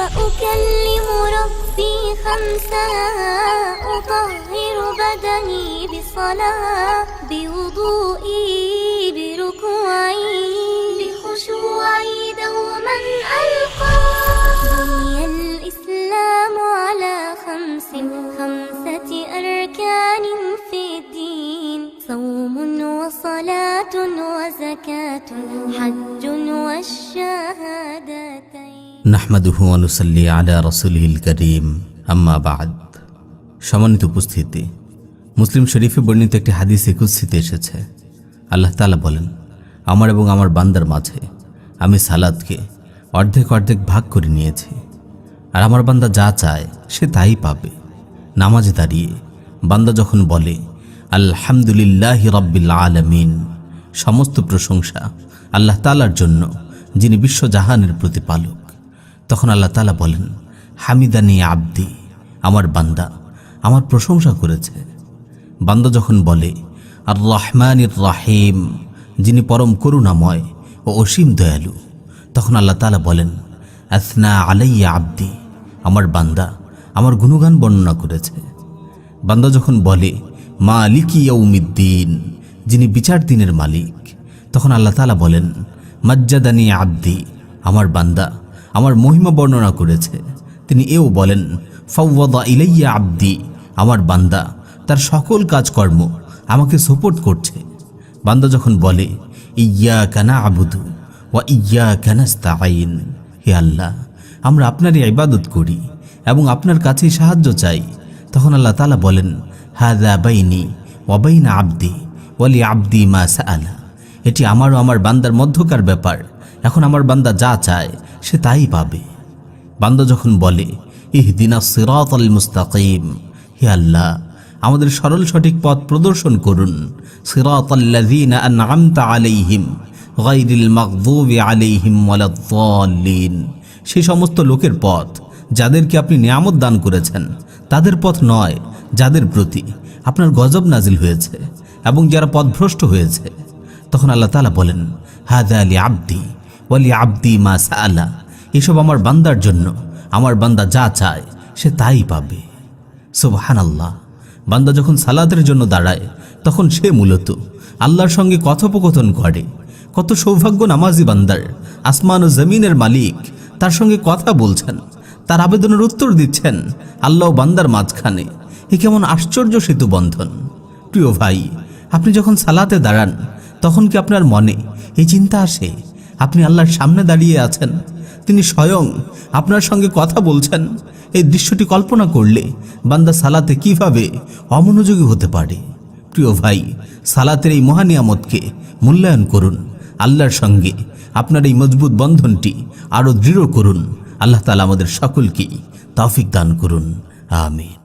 وأكلم ربي خمسا أطهر بدني بصلاة بوضوئي بركوعي بخشوعي دوما ألقى بني الإسلام على خمسة أركان في الدين صوم وصلاة وزكاة حج والشهادتين নাহমাদুহু ওয়া নুসাল্লি আলা রাসূলিল কারীম আম্মা বা'দ। সম্মানিত উপস্থিতি, মুসলিম শরীফে বর্ণিত একটি হাদিসে কুদসিতে এসেছে, আল্লাহ তাআলা বলেন, আমার এবং আমার বান্দার মাঝে আমি সালাতকে অর্ধেক অর্ধেক ভাগ করে নিয়েছি, আর আমার বান্দা যা চায় সে তাই পাবে। নামাজে দাঁড়িয়ে বান্দা যখন বলে আলহামদুলিল্লাহি রাব্বিল আলামিন, সমস্ত প্রশংসা আল্লাহ তাআলার জন্য যিনি বিশ্বজাহানের প্রতিপালক, তখন আল্লাহ তাআলা বলেন, হামিদানি আব্দি, আমার বান্দা আমার প্রশংসা করেছে। বান্দা যখন বলে আর রহমানির রাহিম, যিনি পরম করুণাময় ও অসীম দয়ালু, তখন আল্লাহ তাআলা বলেন, আসনা আলাইয়া আব্দি, আমার বান্দা আমার গুণগান বর্ণনা করেছে। বান্দা যখন বলে মালিকি ইয়াউমিদ্দিন, যিনি বিচার দিনের মালিক, তখন আল্লাহ তাআলা বলেন, মাজ্জাদানি আব্দি, আমার বান্দা আমার মহিমা বর্ণনা করেছে। তিনি এও বলেন, ফাওয়াদা ইলাইয়া আব্দি, আমার বান্দা তার সকল কাজকর্ম আমাকে সাপোর্ট করছে। বান্দা যখন বলে ইয়্যাকা না'বুদু ওয়া ইয়্যাকা নাস্তাঈন, হে আল্লাহ আমরা আপনারই ইবাদত করি এবং আপনার কাছেই সাহায্য চাই, তখন আল্লাহ তাআলা বলেন, হাযা বাইনি ওয়া বাইনা আব্দি ওয়া লি আব্দি মা সাআলা, এটি আমার ও আমার বান্দার মধ্যকার ব্যাপার, এখন আমার বান্দা যা চায় সে তাই পাবে। বান্দা যখন বলে ইহদিনাস সিরাতাল মুস্তাকিম, হে আল্লাহ আমাদের সরল সঠিক পথ প্রদর্শন করুন, সিরাতাল্লাযীনা আন'আমতা আলাইহিম গায়রিল মাগযুবি আলাইহিম ওয়ালাদ-দাল্লিন, সেই সমস্ত লোকের পথ যাদেরকে আপনি নিয়ামত দান করেছেন, তাদের পথ নয় যাদের প্রতি আপনার গজব নাজিল হয়েছে এবং যারা পথভ্রষ্ট হয়েছে। তখন আল্লাহ তাআলা বলেন, হাযা লি আব্দি ওয়া লি আব্দি মা সাআলা, এসব আমার বান্দার জন্য, আমার বান্দা যা চায় সে তাই পাবে। সুবহানাল্লাহ। বান্দা যখন সালাতের জন্য দাঁড়ায় তখন সে মূলত আল্লাহর সঙ্গে কথোপকথন করে। কত সৌভাগ্য নামাজি বান্দার, আসমান ও জমিনের মালিক তার সঙ্গে কথা বলছেন, তার আবেদনের উত্তর দিচ্ছেন আল্লাহ ও বান্দার মাঝখানে। এ কেমন আশ্চর্য সেতু বন্ধন। প্রিয় ভাই, আপনি যখন সালাতে দাঁড়ান তখন কি আপনার মনে এই চিন্তা আসে আপনি আল্লাহর সামনে দাঁড়িয়ে আছেন, তিনি স্বয়ং আপনার সঙ্গে কথা বলছেন? এই দৃশ্যটি কল্পনা করলে বান্দা সালাতে কিভাবে অমনোযোগী হতে পারে। প্রিয় ভাই, সালাতের এই মহানিয়ামতকে মূল্যায়ন করুন, আল্লাহর সঙ্গে আপনার এই মজবুত বন্ধনটি আরও দৃঢ় করুন। আল্লাহ তাআলা আমাদের সকলকেই তৌফিক দান করুন। আমিন।